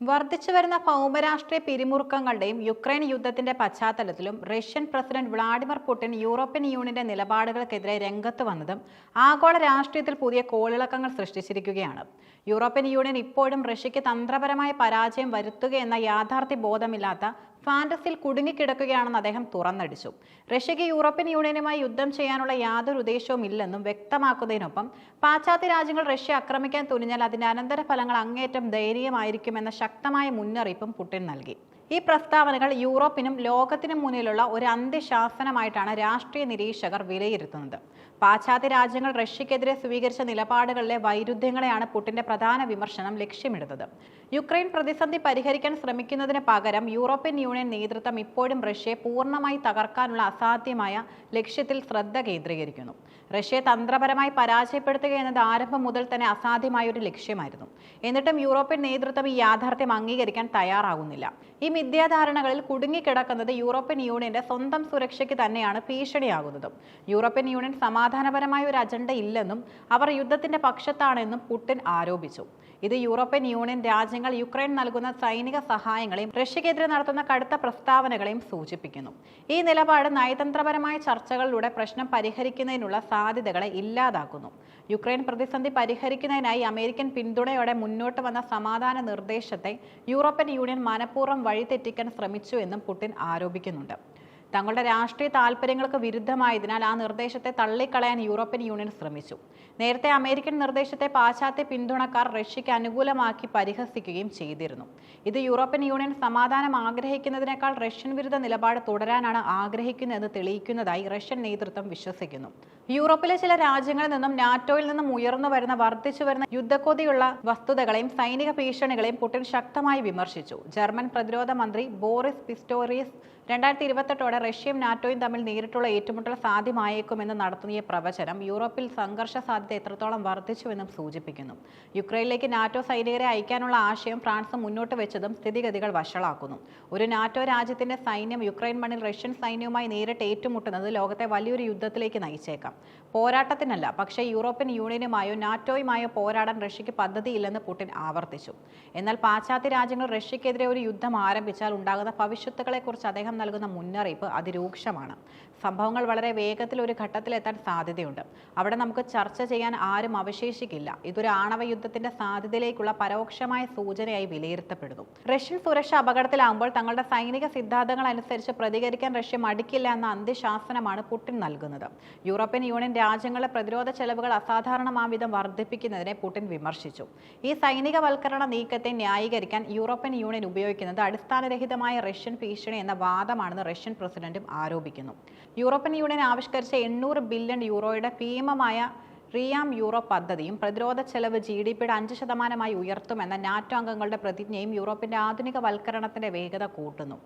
വർദ്ധിച്ചുവരുന്ന ഭൗമരാഷ്ട്രീയ പിരിമുറുക്കങ്ങളുടെയും യുക്രൈൻ യുദ്ധത്തിന്റെ പശ്ചാത്തലത്തിലും Russian president Vladimir Putin European യൂണിയന്റെ നിലപാടുകൾക്കെതിരെ രംഗത്ത് വന്നതും ആഗോള രാഷ്ട്രീയത്തിൽ പുതിയ കോളിളക്കങ്ങൾ സൃഷ്ടിച്ചിരിക്കുകയാണ്. യൂറോപ്യൻ യൂണിയൻ ഇപ്പോഴും റഷ്യയ്ക്ക് തന്ത്രപരമായ പരാജയം വരുത്തുകയെന്ന യാഥാർത്ഥ്യ ബോധമില്ലാത്ത ഫാന്റസിയിൽ കുടുങ്ങിക്കിടക്കുകയാണെന്ന് അദ്ദേഹം തുറന്നടിച്ചു. റഷ്യയ്ക്ക് യൂറോപ്യൻ യൂണിയനുമായി യുദ്ധം ചെയ്യാനുള്ള യാതൊരു ഉദ്ദേശവും ഇല്ലെന്നും വ്യക്തമാക്കുന്നതിനൊപ്പം പാശ്ചാത്യ രാജ്യങ്ങൾ റഷ്യ ആക്രമിക്കാൻ തുനിഞ്ഞാൽ അതിന്റെ അനന്തരഫലങ്ങൾ അങ്ങേയറ്റം ദയനീയമായിരിക്കുമെന്ന ശക്തമായ മുന്നറിയിപ്പും പുടിൻ നൽകി. ഈ പ്രസ്താവനകൾ യൂറോപ്പിനും ലോകത്തിനും മുന്നിലുള്ള ഒരു അന്ത്യശാസനമായിട്ടാണ് രാഷ്ട്രീയ നിരീക്ഷകർ വിലയിരുത്തുന്നത്. പാശ്ചാത്യ രാജ്യങ്ങൾ റഷ്യക്കെതിരെ സ്വീകരിച്ച നിലപാടുകളിലെ വൈരുദ്ധ്യങ്ങളെയാണ് പുടിന്റെ പ്രധാന വിമർശനം ലക്ഷ്യമിടുന്നത്. യുക്രൈൻ പ്രതിസന്ധി പരിഹരിക്കാൻ ശ്രമിക്കുന്നതിന് പകരം യൂറോപ്യൻ യൂണിയൻ നേതൃത്വം ഇപ്പോഴും റഷ്യയെ പൂർണ്ണമായി തകർക്കാനുള്ള അസാധ്യമായ ലക്ഷ്യത്തിൽ ശ്രദ്ധ കേന്ദ്രീകരിക്കുന്നു. റഷ്യയെ തന്ത്രപരമായി പരാജയപ്പെടുത്തുക എന്നത് ആരംഭം മുതൽ തന്നെ അസാധ്യമായ ഒരു ലക്ഷ്യമായിരുന്നു. എന്നിട്ടും യൂറോപ്യൻ നേതൃത്വം ഈ യാഥാർത്ഥ്യം അംഗീകരിക്കാൻ തയ്യാറാകുന്നില്ല. ഈ മിഥ്യാധാരണകളിൽ കുടുങ്ങിക്കിടക്കുന്നത് യൂറോപ്യൻ യൂണിയന്റെ സ്വന്തം സുരക്ഷയ്ക്ക് തന്നെയാണ് ഭീഷണിയാകുന്നത്. യൂറോപ്യൻ യൂണിയൻ സമാധാനപരമായ ഒരു അജണ്ട ഇല്ലെന്നും അവർ യുദ്ധത്തിന്റെ പക്ഷത്താണെന്നും പുടിൻ ആരോപിച്ചു. ഇത് യൂറോപ്യൻ യൂണിയൻ രാജ്യങ്ങൾ യുക്രൈൻ നൽകുന്ന സൈനിക സഹായങ്ങളെയും റഷ്യക്കെതിരെ നടത്തുന്ന കടുത്ത പ്രസ്താവനകളെയും സൂചിപ്പിക്കുന്നു. ഈ നിലപാട് നയതന്ത്രപരമായ ചർച്ചകളിലൂടെ പ്രശ്നം പരിഹരിക്കുന്നതിനുള്ള സാധ്യതകളെ ഇല്ലാതാക്കുന്നു. യുക്രൈൻ പ്രതിസന്ധി പരിഹരിക്കുന്നതിനായി അമേരിക്കൻ പിന്തുണയോടെ മുന്നോട്ട് വന്ന സമാധാന നിർദ്ദേശത്തെ യൂറോപ്യൻ യൂണിയൻ മനഃപൂർവ്വം വഴിതെറ്റിക്കാൻ ശ്രമിച്ചു എന്നും പുടിൻ ആരോപിക്കുന്നുണ്ട്. തങ്ങളുടെ രാഷ്ട്രീയ താൽപര്യങ്ങൾക്ക് വിരുദ്ധമായതിനാൽ ആ നിർദ്ദേശത്തെ തള്ളിക്കളയാൻ യൂറോപ്യൻ യൂണിയൻ ശ്രമിച്ചു. നേരത്തെ അമേരിക്കൻ നിർദ്ദേശത്തെ പാശ്ചാത്യ പിന്തുണക്കാർ റഷ്യയ്ക്ക് അനുകൂലമാക്കി പരിഹസിക്കുകയും ചെയ്തിരുന്നു. ഇത് യൂറോപ്യൻ യൂണിയൻ സമാധാനം ആഗ്രഹിക്കുന്നതിനേക്കാൾ റഷ്യൻ വിരുദ്ധ നിലപാട് തുടരാനാണ് ആഗ്രഹിക്കുന്നതെന്ന് തെളിയിക്കുന്നതായി റഷ്യൻ നേതൃത്വം വിശ്വസിക്കുന്നു. യൂറോപ്പിലെ ചില രാജ്യങ്ങളിൽ നിന്നും നാറ്റോയിൽ നിന്നും ഉയർന്നു വരുന്ന വർദ്ധിച്ചു വരുന്ന യുദ്ധക്കൊതിയുള്ള വസ്തുതകളെയും സൈനിക ഭീഷണികളെയും പുടിൻ ശക്തമായി വിമർശിച്ചു. ജർമ്മൻ പ്രതിരോധ മന്ത്രി ബോറിസ് പിസ്റ്റോറിയസ് 2028 റഷ്യയും നാറ്റോയും തമ്മിൽ നേരിട്ടുള്ള ഏറ്റുമുട്ടൽ സാധ്യമായേക്കുമെന്ന് നടത്തിയ പ്രവചനം യൂറോപ്പിൽ സംഘർഷ സാധ്യത എത്രത്തോളം വർദ്ധിച്ചുവെന്നും സൂചിപ്പിക്കുന്നു. യുക്രൈനിലേക്ക് നാറ്റോ സൈനികരെ അയക്കാനുള്ള ആശയം ഫ്രാൻസ് മുന്നോട്ട് വെച്ചതും സ്ഥിതിഗതികൾ വഷളാക്കുന്നു. ഒരു നാറ്റോ രാജ്യത്തിന്റെ സൈന്യം യുക്രൈൻ മണ്ണിൽ റഷ്യൻ സൈന്യവുമായി നേരിട്ട് ഏറ്റുമുട്ടുന്നത് ലോകത്തെ വലിയൊരു യുദ്ധത്തിലേക്ക് നയിച്ചേക്കാം. പോരാട്ടത്തിനല്ല, പക്ഷേ യൂറോപ്യൻ യൂണിയനുമായോ നാറ്റോയുമായോ പോരാടാൻ റഷ്യയ്ക്ക് പദ്ധതിയില്ലെന്ന് പുടിൻ ആവർത്തിച്ചു. എന്നാൽ പാശ്ചാത്യ രാജ്യങ്ങൾ റഷ്യക്കെതിരെ ഒരു യുദ്ധം ആരംഭിച്ചാൽ ഉണ്ടാകുന്ന ഭവിഷ്യത്തുകളെക്കുറിച്ച് അദ്ദേഹം നൽകുന്ന മുന്നറിയിപ്പ് അതിരൂക്ഷമാണ്. സംഭവങ്ങൾ വളരെ വേഗത്തിൽ ഒരു ഘട്ടത്തിലെത്താൻ സാധ്യതയുണ്ട്. അവിടെ നമുക്ക് ചർച്ച ചെയ്യാൻ ആരും അവശേഷിക്കില്ല. ഇതൊരു ആണവ യുദ്ധത്തിന്റെ സാധ്യതയിലേക്കുള്ള പരോക്ഷമായ സൂചനയായി വിലയിരുത്തപ്പെടുന്നു. റഷ്യൻ സുരക്ഷ അപകടത്തിലാകുമ്പോൾ തങ്ങളുടെ സൈനിക സിദ്ധാന്തങ്ങൾ അനുസരിച്ച് പ്രതികരിക്കാൻ റഷ്യ മടിക്കില്ല എന്ന അന്ത്യശാസനമാണ് പുടിൻ നൽകുന്നത്. യൂറോപ്യൻ യൂണിയൻ രാജ്യങ്ങളുടെ പ്രതിരോധ ചെലവുകൾ അസാധാരണമാംവിധം വർദ്ധിപ്പിക്കുന്നതിനെ പുടിൻ വിമർശിച്ചു. ഈ സൈനികവൽക്കരണ നീക്കത്തെ ന്യായീകരിക്കാൻ യൂറോപ്യൻ യൂണിയൻ ഉപയോഗിക്കുന്നത് അടിസ്ഥാനരഹിതമായ റഷ്യൻ ഭീഷണി എന്ന വാദമാണെന്ന് റഷ്യൻ പ്രസിഡന്റും ആരോപിക്കുന്നു. യൂറോപ്യൻ യൂണിയൻ ആവിഷ്കരിച്ച 800 ബില്യൺ യൂറോയുടെ ഭീമമായ റിയാം യൂറോപ്പ് പദ്ധതിയും പ്രതിരോധ ചെലവ് GDPയുടെ 5% ഉയർത്തുമെന്ന നാറ്റോ അംഗങ്ങളുടെ പ്രതിജ്ഞയും യൂറോപ്പിന്റെ ആധുനികവൽക്കരണത്തിന്റെ വേഗത കൂട്ടുന്നു.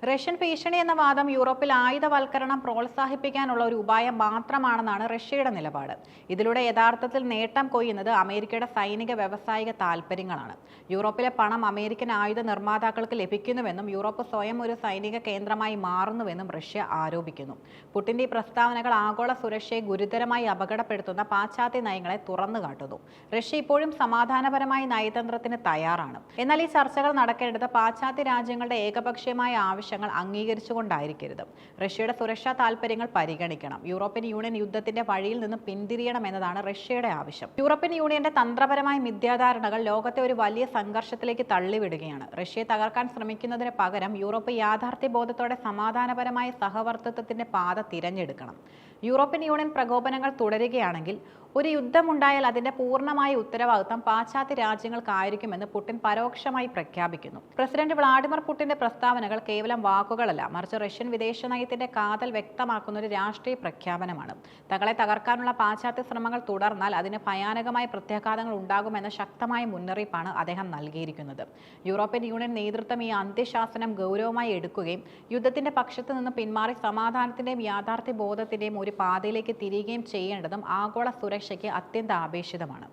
റഷ്യൻ ഭീഷണി എന്ന വാദം യൂറോപ്പിൽ ആയുധവൽക്കരണം പ്രോത്സാഹിപ്പിക്കാനുള്ള ഒരു ഉപായം മാത്രമാണെന്നാണ് റഷ്യയുടെ നിലപാട്. ഇതിലൂടെ യഥാർത്ഥത്തിൽ നേട്ടം കൊയ്യുന്നത് അമേരിക്കയുടെ സൈനിക വ്യാവസായിക താൽപ്പര്യങ്ങളാണ്. യൂറോപ്പിലെ പണം അമേരിക്കൻ ആയുധ നിർമ്മാതാക്കൾക്ക് ലഭിക്കുന്നുവെന്നും യൂറോപ്പ് സ്വയം ഒരു സൈനിക കേന്ദ്രമായി മാറുന്നുവെന്നും റഷ്യ ആരോപിക്കുന്നു. പുടിന്റെ ഈ പ്രസ്താവനകൾ ആഗോള സുരക്ഷയെ ഗുരുതരമായി അപകടപ്പെടുത്തുന്ന പാശ്ചാത്യ നയങ്ങളെ തുറന്നുകാട്ടുന്നു. റഷ്യ ഇപ്പോഴും സമാധാനപരമായ നയതന്ത്രത്തിന് തയ്യാറാണ്. എന്നാൽ ഈ ചർച്ചകൾ നടക്കേണ്ടത് പാശ്ചാത്യ രാജ്യങ്ങളുടെ ഏകപക്ഷീയമായ ആവശ്യങ്ങൾ അംഗീകരിച്ചുകൊണ്ടായിരിക്കരുത്. റഷ്യയുടെ സുരക്ഷാ താൽപര്യങ്ങൾ പരിഗണിക്കണം. യൂറോപ്യൻ യൂണിയൻ യുദ്ധത്തിന്റെ വഴിയിൽ നിന്ന് പിന്തിരിയണം എന്നതാണ് റഷ്യയുടെ ആവശ്യം. യൂറോപ്യൻ യൂണിയന്റെ തന്ത്രപരമായ മിഥ്യാധാരണകൾ ലോകത്തെ ഒരു വലിയ സംഘർഷത്തിലേക്ക് തള്ളിവിടുകയാണ്. റഷ്യയെ തകർക്കാൻ ശ്രമിക്കുന്നതിന് പകരം യൂറോപ്പ് യാഥാർത്ഥ്യബോധത്തോടെ സമാധാനപരമായ സഹവർത്തിത്വത്തിന്റെ പാത തിരഞ്ഞെടുക്കണം. യൂറോപ്യൻ യൂണിയൻ പ്രകോപനങ്ങൾ തുടരുകയാണെങ്കിൽ ഒരു യുദ്ധമുണ്ടായാൽ അതിന്റെ പൂർണ്ണമായ ഉത്തരവാദിത്തം പാശ്ചാത്യ രാജ്യങ്ങൾക്കായിരിക്കുമെന്ന് പുടിൻ പരോക്ഷമായി പ്രഖ്യാപിക്കുന്നു. പ്രസിഡന്റ് വ്ളാഡിമിർ പുടിന്റെ പ്രസ്താവനകൾ കേവലം വാക്കുകളല്ല, മറിച്ച് റഷ്യൻ വിദേശ നയത്തിന്റെ കാതൽ വ്യക്തമാക്കുന്ന ഒരു രാഷ്ട്രീയ പ്രഖ്യാപനമാണ്. തങ്ങളെ തകർക്കാനുള്ള പാശ്ചാത്യ ശ്രമങ്ങൾ തുടർന്നാൽ അതിന് ഭയാനകമായ പ്രത്യാഘാതങ്ങൾ ഉണ്ടാകുമെന്ന ശക്തമായ മുന്നറിയിപ്പാണ് അദ്ദേഹം നൽകിയിരിക്കുന്നത്. യൂറോപ്യൻ യൂണിയൻ നേതൃത്വം ഈ അന്ത്യശാസനം ഗൗരവമായി എടുക്കുകയും യുദ്ധത്തിന്റെ പക്ഷത്ത് നിന്ന് പിന്മാറി സമാധാനത്തിന്റെയും യാഥാർത്ഥ്യ ബോധത്തിന്റെയും ഒരു പാതയിലേക്ക് തിരികുകയും ചെയ്യേണ്ടതും ആഗോള സുരക്ഷയ്ക്ക് അത്യന്താപേക്ഷിതമാണ്.